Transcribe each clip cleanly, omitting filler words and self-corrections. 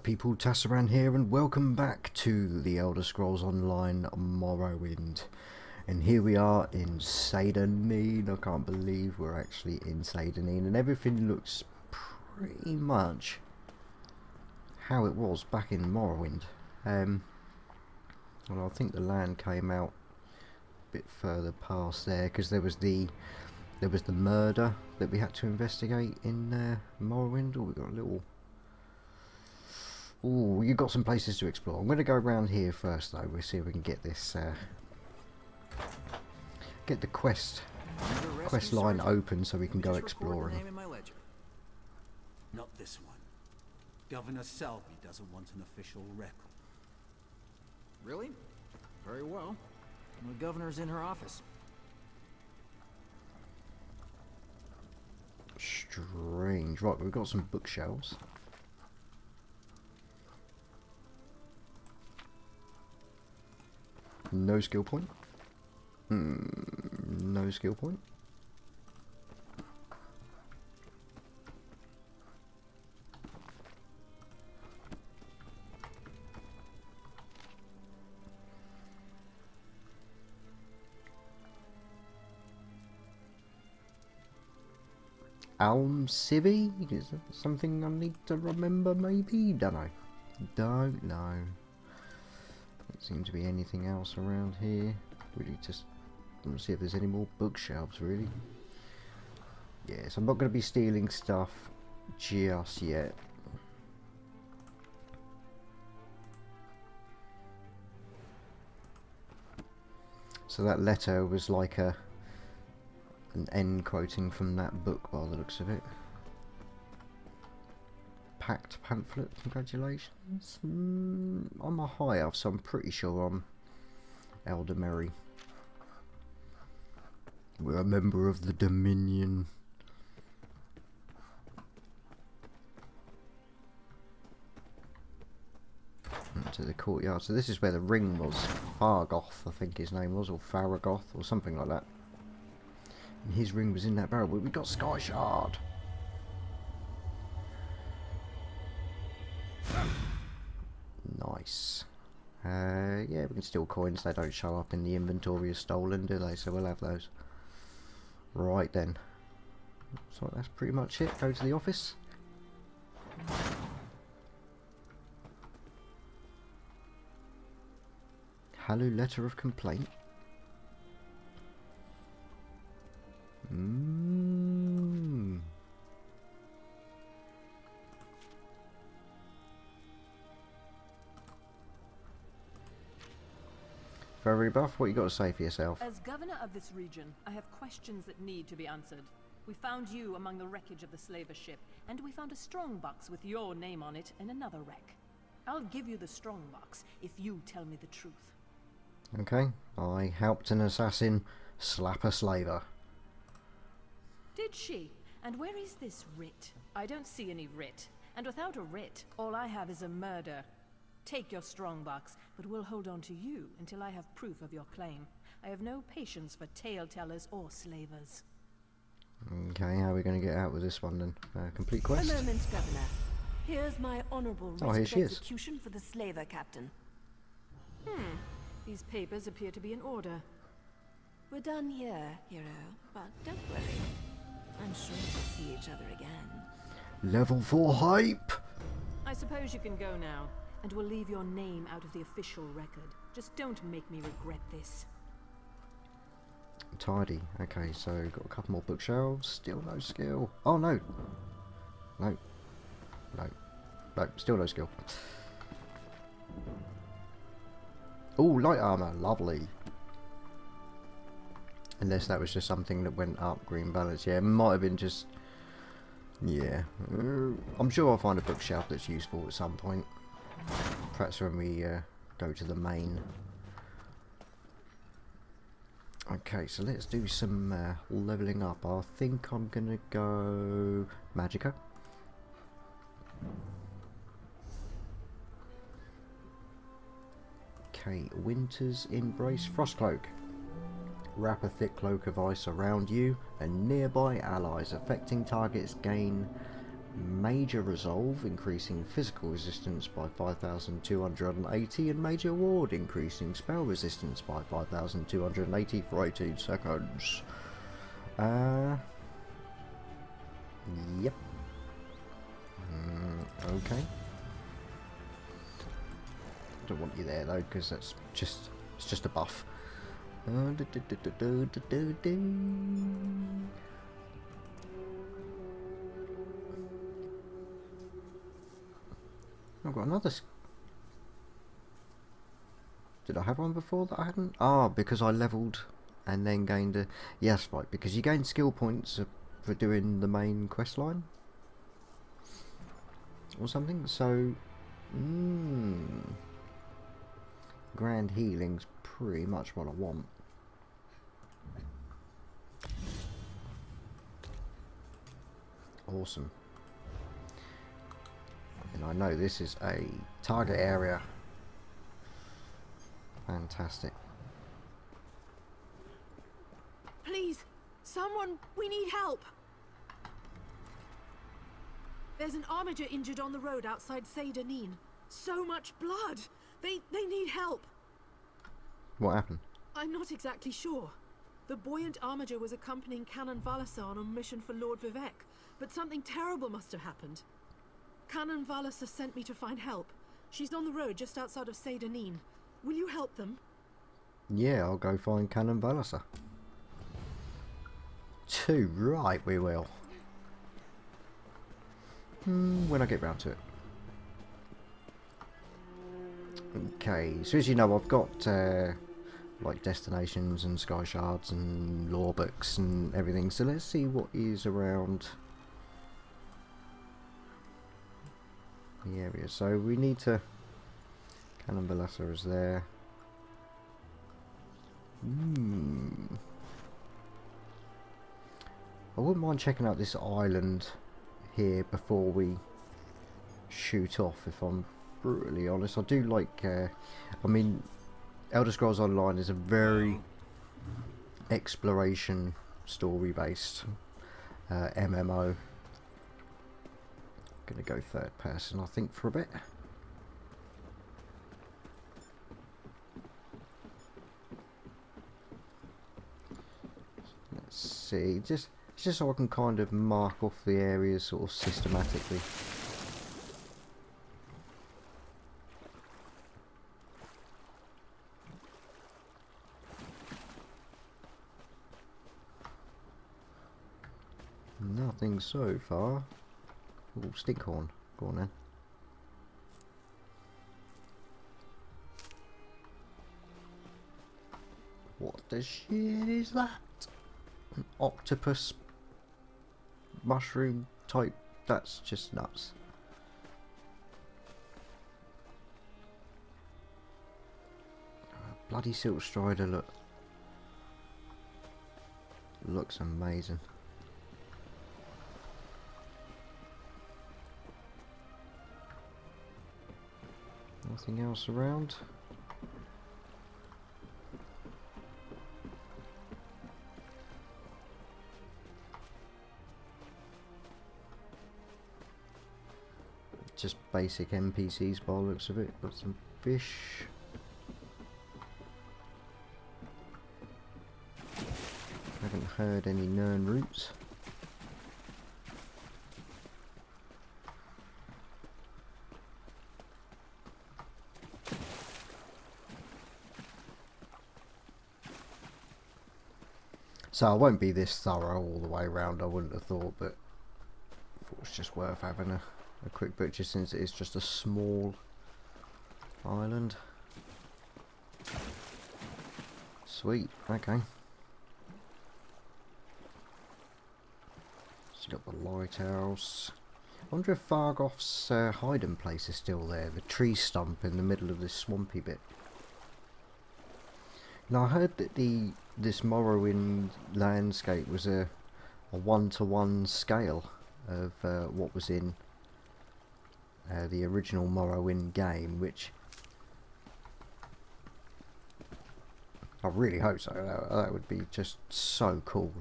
people, Tasaran here, and welcome back to the Elder Scrolls Online Morrowind. And here we are in Seyda. I can't believe we're actually in Seyda, and everything looks pretty much how it was back in Morrowind. Well, I think the land came out a bit further past there because there was the murder that we had to investigate in Morrowind. Oh, we got a little. Ooh, you've got some places to explore. I'm going to go around here first, though. We'll see if we can get this, get the quest line open so we can go exploring. Not this one. Governor Selby doesn't want an official record. Really? Very well. The governor's in her office. Strange. Right, we've got some bookshelves. No skill point. No skill point. Civi? Is that something I need to remember, maybe? Don't know. Don't know. Doesn't seem to be anything else around here. Really just want to see if there's any more bookshelves, really. Yes, I'm not going to be stealing stuff just yet. So that letter was like an end quoting from that book by the looks of it. Packed pamphlet, congratulations. I'm a high elf, so I'm pretty sure I'm Elder Merry. We're a member of the Dominion. Into the courtyard. So this is where the ring was. Fargoth, I think his name was, or Faragoth, or something like that. And his ring was in that barrel, but we got Sky Shard. Nice. Yeah, we can steal coins. They don't show up in the inventory as stolen, do they? So we'll have those. Right then. So that's pretty much it. Go to the office. Hello, letter of complaint. Very buff, what you got to say for yourself? As governor of this region, I have questions that need to be answered. We found you among the wreckage of the slaver ship, and we found a strongbox with your name on it in another wreck. I'll give you the strongbox if you tell me the truth. Okay, I helped an assassin slap a slaver. Did she? And where is this writ? I don't see any writ. And without a writ, all I have is a murder. Take your strongbox, but we'll hold on to you until I have proof of your claim. I have no patience for tale-tellers or slavers. Okay, how are we going to get out with this one then? Complete quest? A moment, Governor. Here's my honorable writ of execution for the slaver captain. These papers appear to be in order. We're done here, hero, but don't worry. I'm sure we'll see each other again. Level 4 hype! I suppose you can go now. And we'll leave your name out of the official record. Just don't make me regret this. Tidy. Okay, so got a couple more bookshelves. Still no skill. Oh no. No. No. No, still no skill. Oh, light armor. Lovely. Unless that was just something that went up. Green balance. Yeah, it might have been just... Yeah. I'm sure I'll find a bookshelf that's useful at some point. Perhaps when we go to the main. Okay, so let's do some leveling up. I think I'm gonna go Magicka. Okay, Winter's Embrace Frostcloak. Wrap a thick cloak of ice around you and nearby allies. Affecting targets gain Major Resolve, increasing physical resistance by 5,280, and Major Ward, increasing spell resistance by 5,280 for 18 seconds. Yep. Okay. Don't want you there though, because that's just, it's just a buff. I've got another. Did I have one before that I hadn't? Ah, because I levelled and then gained a. Yes, right. Because you gain skill points for doing the main quest line or something. So, grand healing's pretty much what I want. Awesome. And I know this is a target area. Fantastic. Please, someone, we need help. There's an armiger injured on the road outside Seydanin. So much blood. They need help. What happened? I'm not exactly sure. The buoyant armiger was accompanying Canon Valasar on a mission for Lord Vivek, but something terrible must have happened. Canon Valasar sent me to find help. She's on the road just outside of Seydanin. Will you help them? Yeah, I'll go find Canon Valasar. Too right, we will. When I get round to it. Okay, so as you know, I've got like destinations and sky shards and lore books and everything. So let's see what is around the area. So we need to. Canon Valasar is there. I wouldn't mind checking out this island here before we shoot off, if I'm brutally honest. I do like, I mean, Elder Scrolls Online is a very exploration story based MMO. Gonna go third person, I think, for a bit. Let's see, just so I can kind of mark off the areas sort of systematically. Nothing so far. Oh, stinkhorn. Go on then. What the shit is that? An octopus mushroom type? That's just nuts. Bloody Silk Strider, look. Looks amazing. Nothing else around. Just basic NPCs by the looks of it. Got some fish. Haven't heard any Nern roots. So I won't be this thorough all the way around, I wouldn't have thought, but I thought it was just worth having a quick butcher since it is just a small island. Sweet, okay. So you got the lighthouse. I wonder if Vargoth's hiding place is still there, the tree stump in the middle of this swampy bit. Now I heard that this Morrowind landscape was a 1-to-1 scale of what was in the original Morrowind game, which I really hope so. That would be just so cool.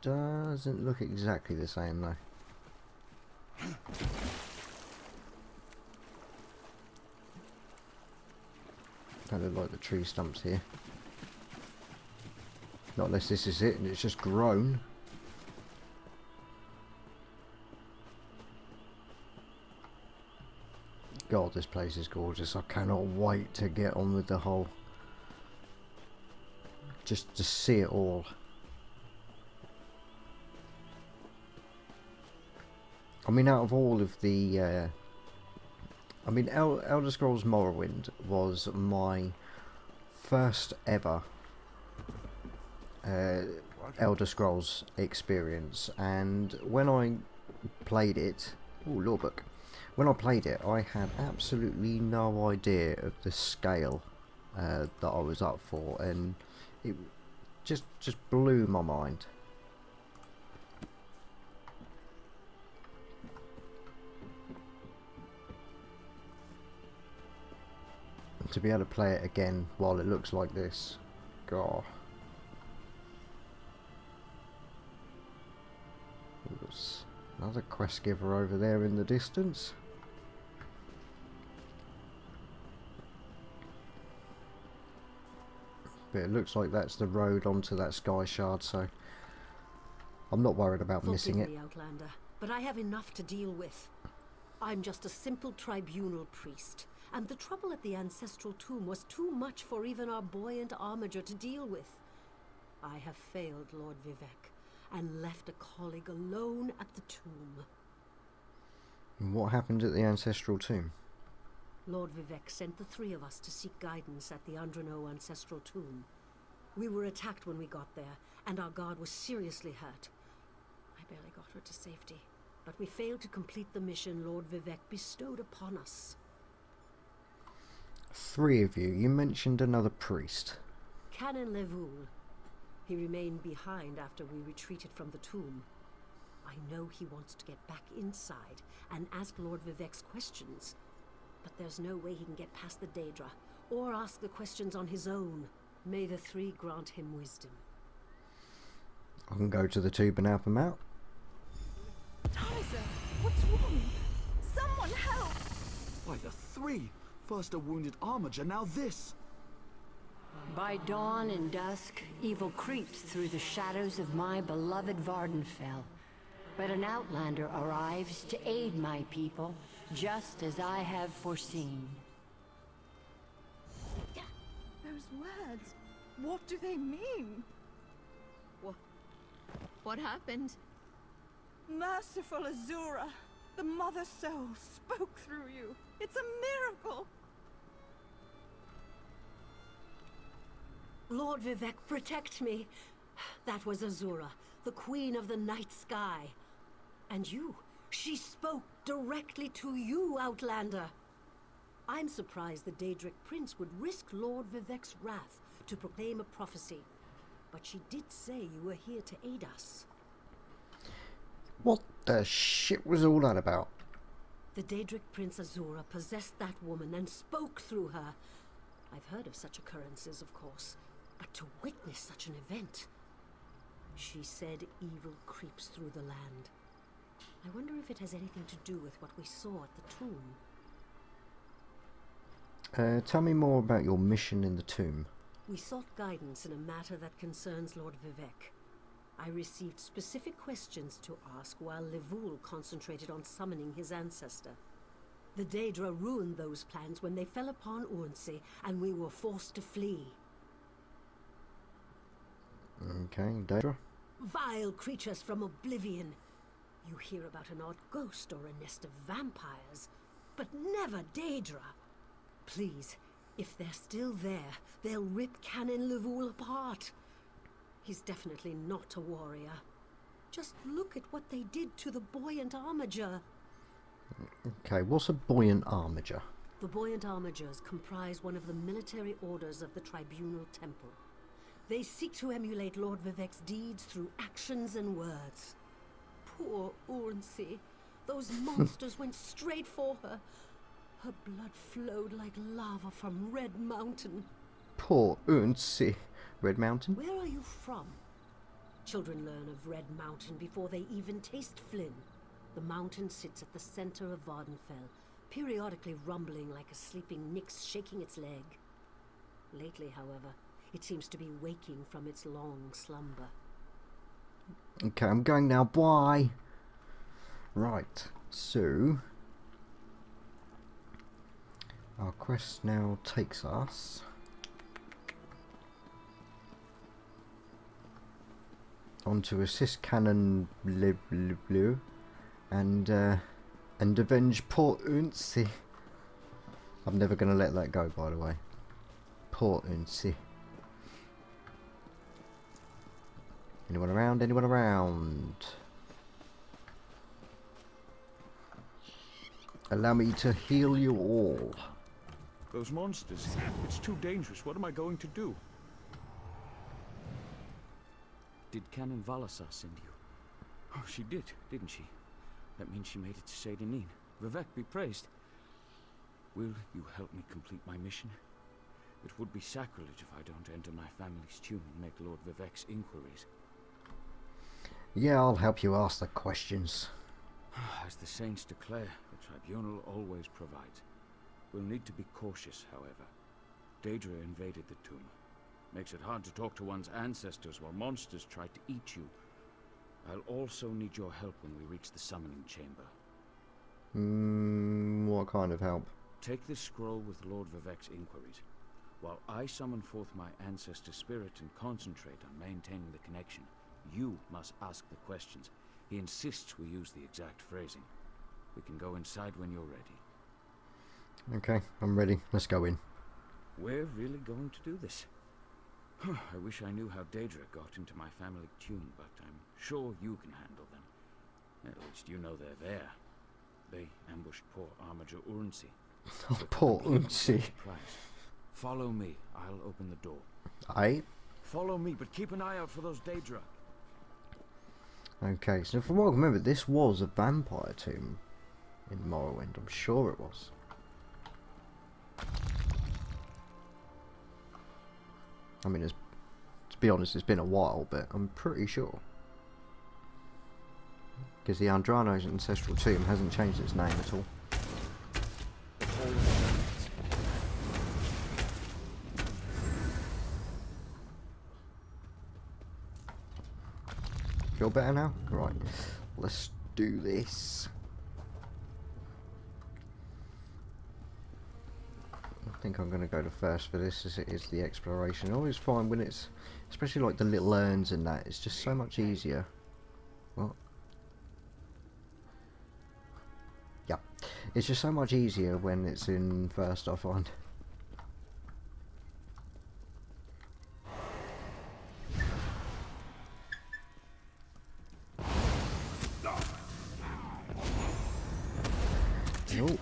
doesn't look exactly the same though. Don't look like the tree stumps here. Not unless this is it and it's just grown. God, this place is gorgeous. I cannot wait to get on with the whole... just to see it all. I mean, out of all of the... I mean, Elder Scrolls Morrowind was my first ever Elder Scrolls experience, and when I played it... Ooh, lawbook. When I played it, I had absolutely no idea of the scale that I was up for, and it just blew my mind. To be able to play it again while it looks like this, God. There's another quest giver over there in the distance. But it looks like that's the road onto that sky shard, so I'm not worried about missing it. Forgive me, Outlander, but I have enough to deal with. I'm just a simple tribunal priest, and the trouble at the Ancestral Tomb was too much for even our buoyant armiger to deal with. I have failed Lord Vivec, and left a colleague alone at the tomb. And what happened at the Ancestral Tomb? Lord Vivec sent the three of us to seek guidance at the Andrano Ancestral Tomb. We were attacked when we got there, and our guard was seriously hurt. I barely got her to safety, but we failed to complete the mission Lord Vivec bestowed upon us. Three of you. You mentioned another priest. Canon Levoul. He remained behind after we retreated from the tomb. I know he wants to get back inside and ask Lord Vivec's questions, but there's no way he can get past the Daedra, or ask the questions on his own. May the three grant him wisdom. I can go to the tube and help him out. Tyser, what's wrong? Someone help! Why, the three? First a wounded armiger, now this! By dawn and dusk, evil creeps through the shadows of my beloved Vardenfell. But an outlander arrives to aid my people, just as I have foreseen. Those words, what do they mean? What happened? Merciful Azura, the Mother Soul spoke through you. It's a miracle! Lord Vivec, protect me! That was Azura, the Queen of the Night Sky. And you, she spoke directly to you, Outlander. I'm surprised the Daedric Prince would risk Lord Vivec's wrath to proclaim a prophecy. But she did say you were here to aid us. What the shit was all that about? The Daedric Prince Azura possessed that woman and spoke through her. I've heard of such occurrences, of course, but to witness such an event... She said evil creeps through the land. I wonder if it has anything to do with what we saw at the tomb. Tell me more about your mission in the tomb. We sought guidance in a matter that concerns Lord Vivec. I received specific questions to ask while Levoul concentrated on summoning his ancestor. The Daedra ruined those plans when they fell upon Urnsi, and we were forced to flee. Okay, Daedra. Vile creatures from oblivion. You hear about an odd ghost or a nest of vampires, but never Daedra. Please, if they're still there, they'll rip Canon Levoul apart. He's definitely not a warrior. Just look at what they did to the buoyant armiger. Okay, what's a buoyant armiger? The buoyant armigers comprise one of the military orders of the Tribunal Temple. They seek to emulate Lord Vivec's deeds through actions and words. Poor Urnsi. Those monsters went straight for her. Her blood flowed like lava from Red Mountain. Poor Urnsi. Red Mountain? Where are you from? Children learn of Red Mountain before they even taste Flynn. The mountain sits at the center of Vardenfell, periodically rumbling like a sleeping Nyx shaking its leg. Lately, however, it seems to be waking from its long slumber. Okay, I'm going now. Bye. Right, so our quest now takes us on to assist Canon Blue and avenge poor Urnsi. I'm never going to let that go, by the way. Poor Urnsi. Anyone around? Anyone around? Allow me to heal you all. Those monsters. It's too dangerous. What am I going to do? Did Canon Valasar send you? Oh, she did, didn't she? That means she made it to Seydanin. Vivek be praised. Will you help me complete my mission? It would be sacrilege if I don't enter my family's tomb and make Lord Vivek's inquiries. Yeah, I'll help you ask the questions. As the saints declare, the tribunal always provides. We'll need to be cautious, however. Daedra invaded the tomb. Makes it hard to talk to one's ancestors while monsters try to eat you. I'll also need your help when we reach the summoning chamber. What kind of help? Take this scroll with Lord Vivek's inquiries, while I summon forth my ancestor spirit and concentrate on maintaining the connection. You must ask the questions. He insists we use the exact phrasing. We can go inside when you're ready. Okay, I'm ready. Let's go in. We're really going to do this? I wish I knew how Daedric got into my family tomb, but I'm sure you can handle them. At least you know they're there. They ambushed poor Armiger Urnsi. Oh, poor Urnsi. Follow me. I'll open the door. Aye. Follow me, but keep an eye out for those Daedra. Okay, so from what I remember, this was a vampire tomb in Morrowind. I'm sure it was. I mean, to be honest, it's been a while, but I'm pretty sure. Because the Andrano Ancestral Tomb hasn't changed its name at all. Feel better now? Right, let's do this. I think I'm going to go to first for this, as it is the exploration. I always find when it's, especially like the little urns and that, it's just so much easier. Well, yeah, it's just so much easier when it's in first, I find. Oh.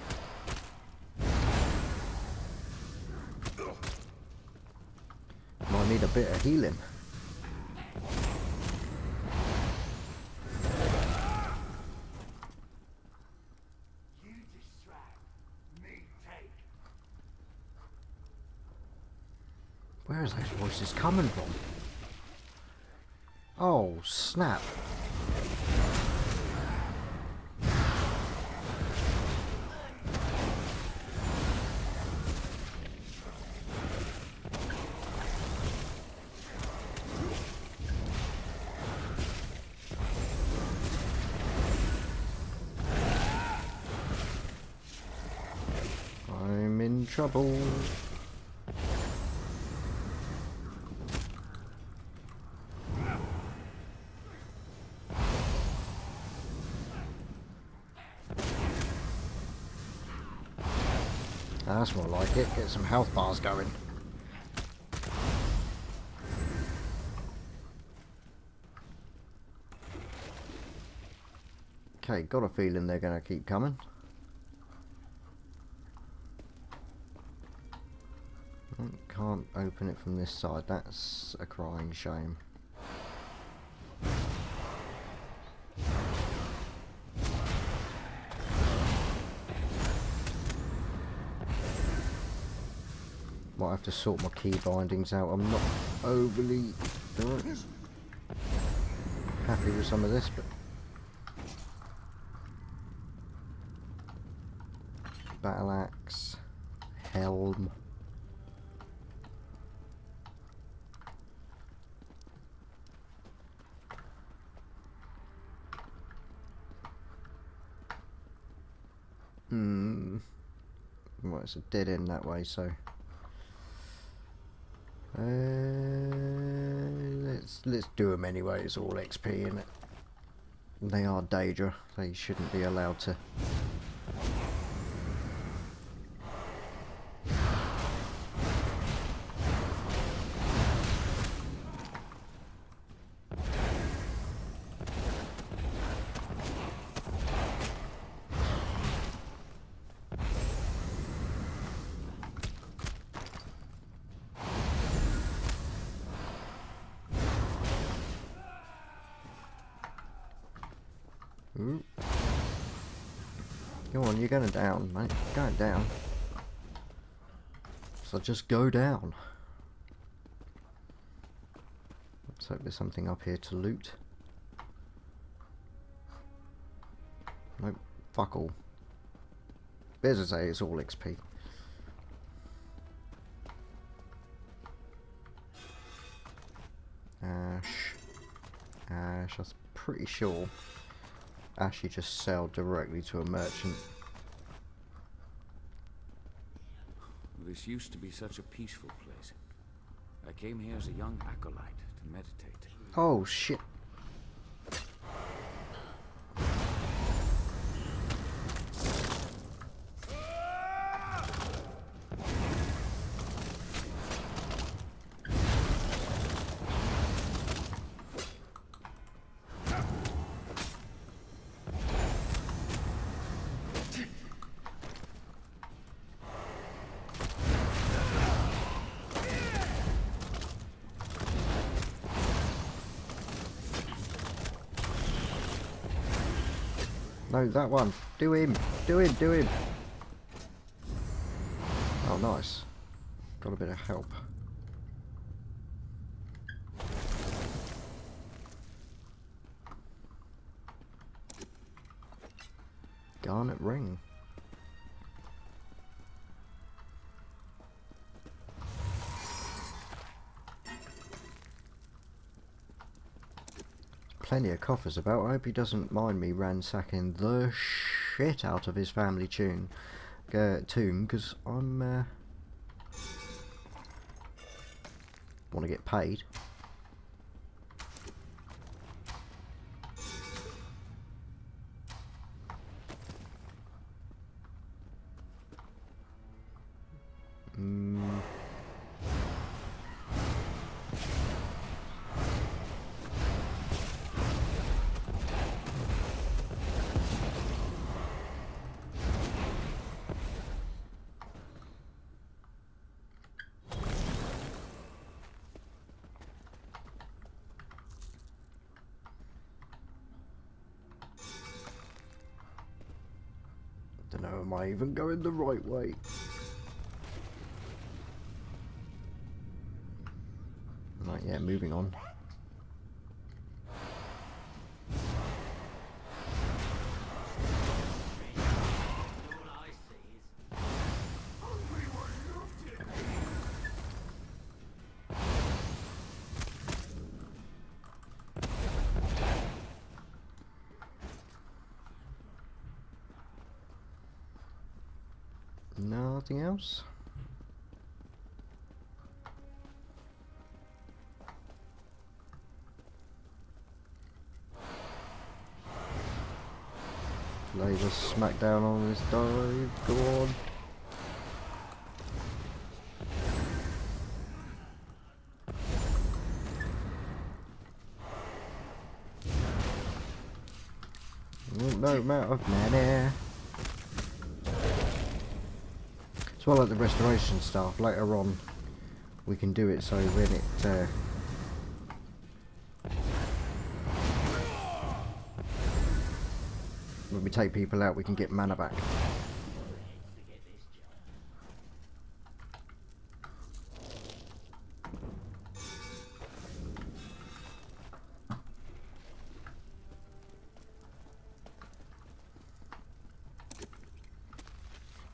Might need a bit of healing. Where is those voices coming from? Oh, snap. I'm in trouble. That's more like it. Get some health bars going. Okay, got a feeling they're going to keep coming. Can't open it from this side. That's a crying shame. Might have to sort my key bindings out. I'm not overly... happy with some of this, but battle axe, helm. Well, it's a dead end that way, so let's do them anyway. It's all XP in it. They are Daedra. They shouldn't be allowed to. Ooh. Go on, you're going down, mate. Going down. So just go down. Let's hope there's something up here to loot. Nope, fuck all. But as I say, it's all XP. Ash, I was pretty sure Ash you just sell directly to a merchant. This used to be such a peaceful place. I came here as a young acolyte to meditate. Oh shit. No, that one. Do him. Do him. Do him. Oh, nice. Got a bit of help. Garnet ring. Plenty of coffers about. I hope he doesn't mind me ransacking the shit out of his family tomb, because I'm want to get paid. Don't know, am I even going the right way? Right, yeah, moving on. Nothing else? Lay the smack down on this dive, go on. No amount of mana. It's well like the restoration stuff, later on we can do it so when it when we take people out we can get mana back.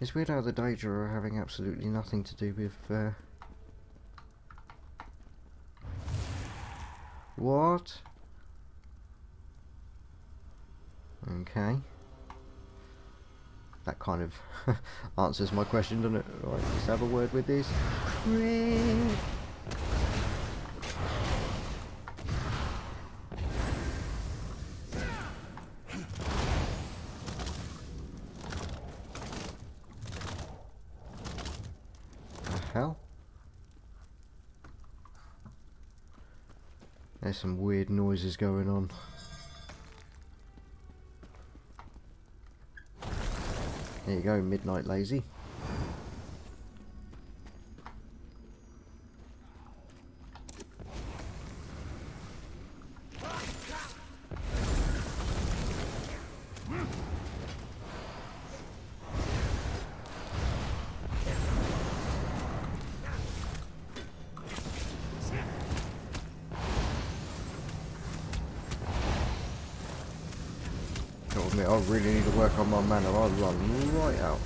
It's weird how the Daedra are having absolutely nothing to do with... What? Okay. That kind of answers my question, doesn't it? Right, let's have a word with this. Hell? There's some weird noises going on. There you go, Midnight Lazy. I really need to work on my mana. I'll run right out.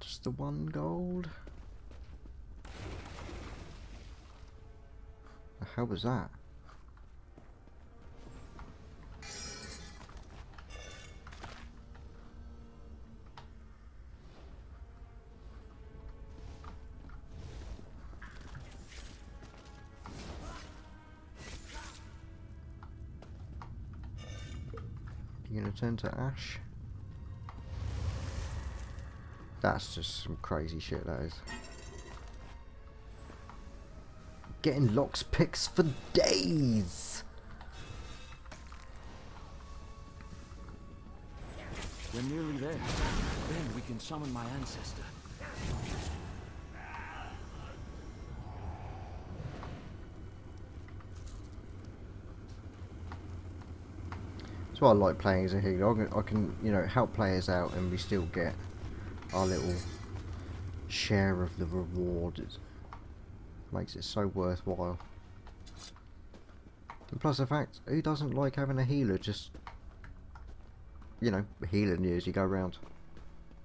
Just the one gold. The hell was that? You gonna turn to ash? That's just some crazy shit, that is. Getting locks picks for days! We're nearly there. Then we can summon my ancestor. That's why I like playing as a healer. I can, you know, help players out and we still get our little share of the reward. It makes it so worthwhile. And plus the fact, who doesn't like having a healer just, you know, healing you as you go around?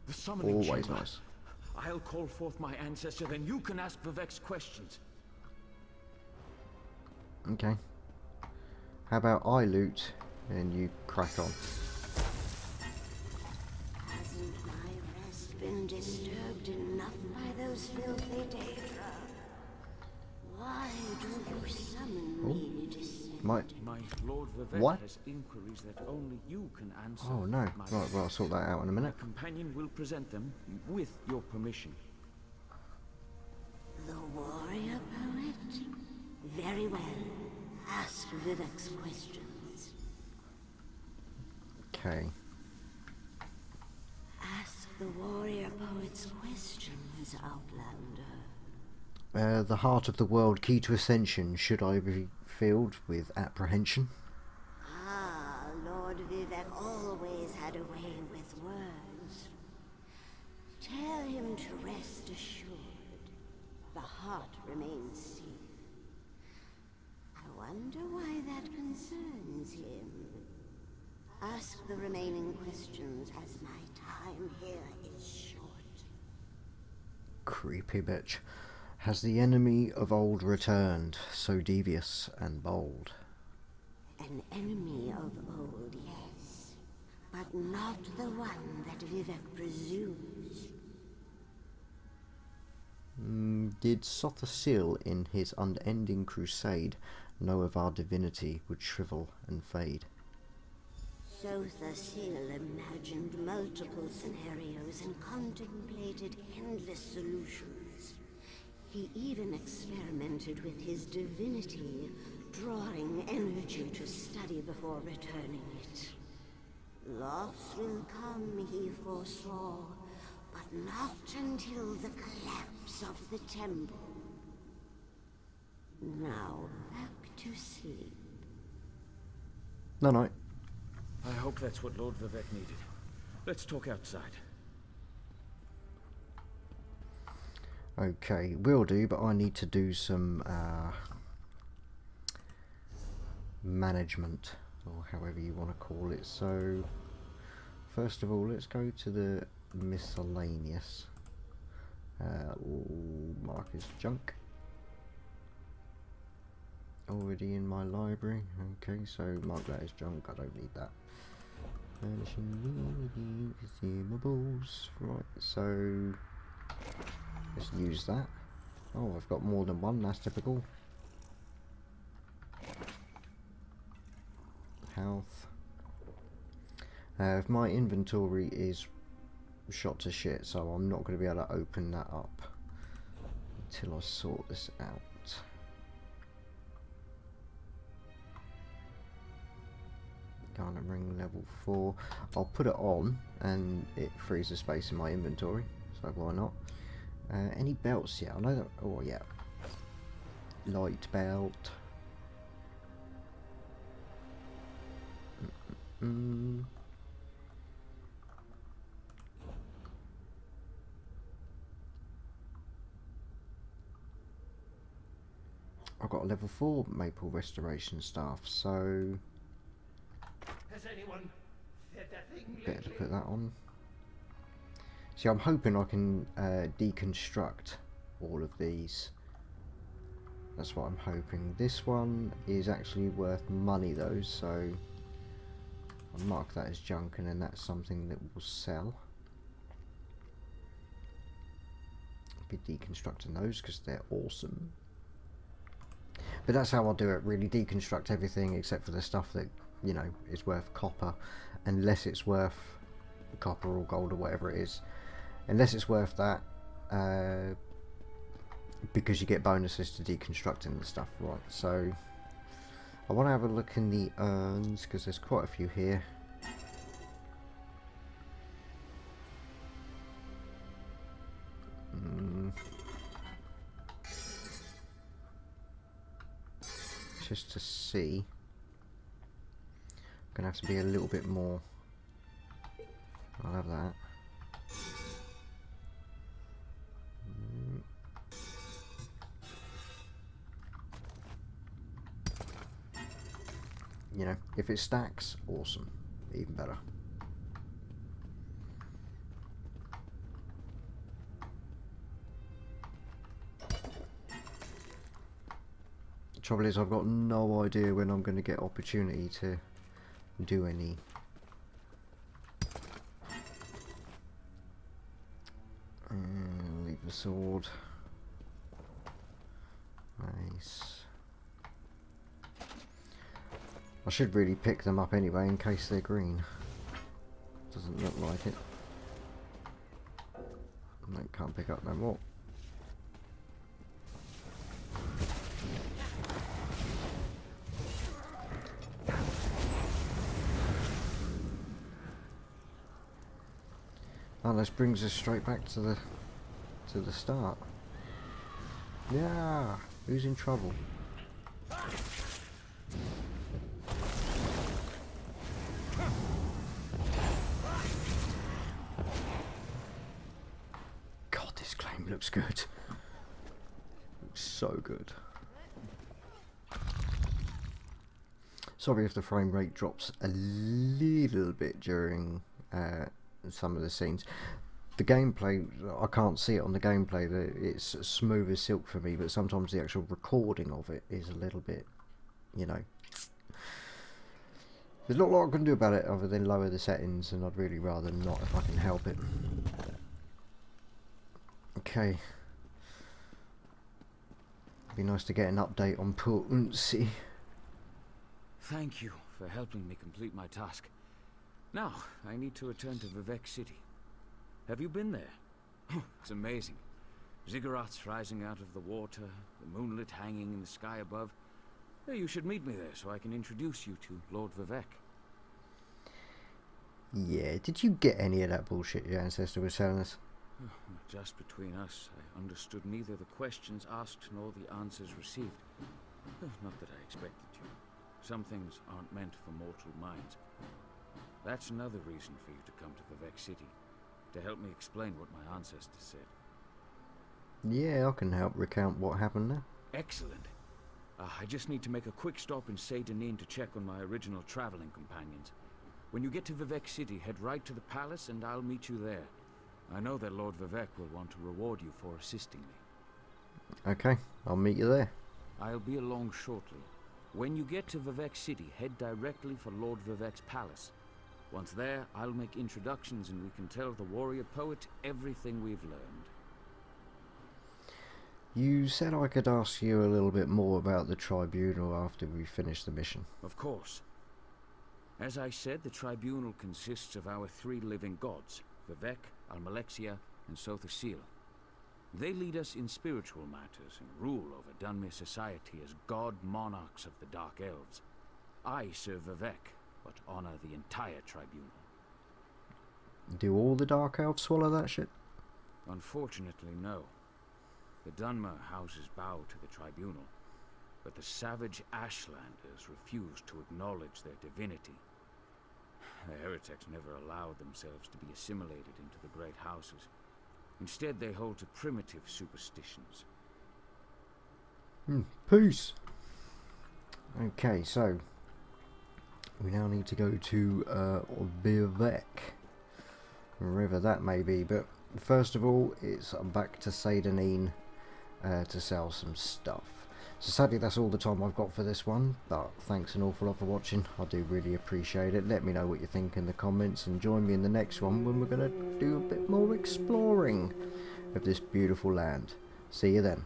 The summoning Always chamber. nice. I'll call forth my ancestor, then you can ask Vivek's questions. Okay. How about I loot and you crack on? Hasn't my rest been disturbed enough by those filthy Daedra? Why do you summon me to send? My Lord Vivek what? has inquiries that only you can answer. Oh no. Right, well I'll sort that out in a minute. My companion will present them with your permission. The warrior poet? Very well. Ask Vivek's questions. Okay. Ask the warrior poet's questions, Outlander. The heart of the world, key to ascension. Should I be filled with apprehension? Ah, Lord Vivek always had a way with words. Tell him to rest assured. The heart remains safe. I wonder why that concerns him. Ask the remaining questions as my time here is short. Creepy bitch. Has the enemy of old returned, so devious and bold? An enemy of old, yes, but not the one that Vivek presumes. Did Sothasil in his unending crusade know of our divinity would shrivel and fade? Sothasil imagined multiple scenarios and contemplated endless solutions. He even experimented with his divinity, drawing energy to study before returning it. Loss will come, he foresaw, but not until the collapse of the temple. Now, back to sleep. No. I hope that's what Lord Vivek needed. Let's talk outside. Okay, will do, but I need to do some management, or however you want to call it. So, first of all, let's go to the miscellaneous. Mark as junk. Already in my library. Okay, so mark that as junk. I don't need that. Consumables. Right, so let's use that. Oh, I've got more than one. That's typical. Health. If my inventory is shot to shit, so I'm not going to be able to open that up until I sort this out. Garnet ring level 4. I'll put it on and it frees the space in my inventory, so why not? Any belts? Yeah, I know that. Oh yeah, light belt. I've got a level 4 maple restoration staff, so has anyone fed that thing better to lately? put that on. See, I'm hoping I can deconstruct all of these. That's what I'm hoping. This one is actually worth money though, so I'll mark that as junk, and then that's something that will sell. I'll be deconstructing those because they're awesome. But that's how I'll do it, really deconstruct everything except for the stuff that, you know, is worth copper, unless it's worth copper or gold or whatever it is. Unless it's worth that, because you get bonuses to deconstructing the stuff, right? So I want to have a look in the urns because there's quite a few here. Just to see, I'm gonna have to be a little bit more. I'll have that. You know, if it stacks, awesome, even better. The trouble is, I've got no idea when I'm going to get opportunity to do any. Leave the sword. Nice. I should really pick them up anyway in case they're green. Doesn't look like it. No, can't pick up no more. Oh, this brings us straight back to the start. Yeah, who's in trouble? God, this claim looks good. Looks so good. Sorry if the frame rate drops a little bit during some of the scenes. The gameplay, I can't see it on the gameplay, it's smooth as silk for me, but sometimes the actual recording of it is a little bit, you know. There's not a lot I can do about it other than lower the settings, and I'd really rather not if I can help it. Okay. Be nice to get an update on poor Urnsi. Thank you for helping me complete my task. Now, I need to return to Vivek City. Have you been there? It's amazing. Ziggurats rising out of the water, the moonlit hanging in the sky above. You should meet me there so I can introduce you to Lord Vivek. Yeah, did you get any of that bullshit your ancestor was telling us? Just between us, I understood neither the questions asked nor the answers received. Not that I expected to. Some things aren't meant for mortal minds. That's another reason for you to come to Vivek City, to help me explain what my ancestors said. Yeah, I can help recount what happened there. Excellent. I just need to make a quick stop in Seydanin to check on my original traveling companions. When you get to Vivec City, head right to the palace and I'll meet you there. I know that Lord Vivec will want to reward you for assisting me. Okay, I'll meet you there. I'll be along shortly. When you get to Vivec City, head directly for Lord Vivec's palace. Once there, I'll make introductions and we can tell the warrior poet everything we've learned. You said I could ask you a little bit more about the tribunal after we finish the mission. Of course. As I said, the tribunal consists of our 3 living gods, Vivec, Almalexia, and Sothosil. They lead us in spiritual matters and rule over Dunmere society as god monarchs of the Dark Elves. I serve Vivec, but honor the entire tribunal. Do all the Dark Elves swallow that shit? Unfortunately, no. The Dunmer houses bow to the tribunal, but the savage Ashlanders refuse to acknowledge their divinity. The heretics never allowed themselves to be assimilated into the great houses. Instead, they hold to primitive superstitions. Peace! Okay, so we now need to go to Vivec, wherever that may be, but first of all, it's back to Seydanin to sell some stuff. So sadly that's all the time I've got for this one, but thanks an awful lot for watching. I do really appreciate it. Let me know what you think in the comments and join me in the next one when we're going to do a bit more exploring of this beautiful land. See you then.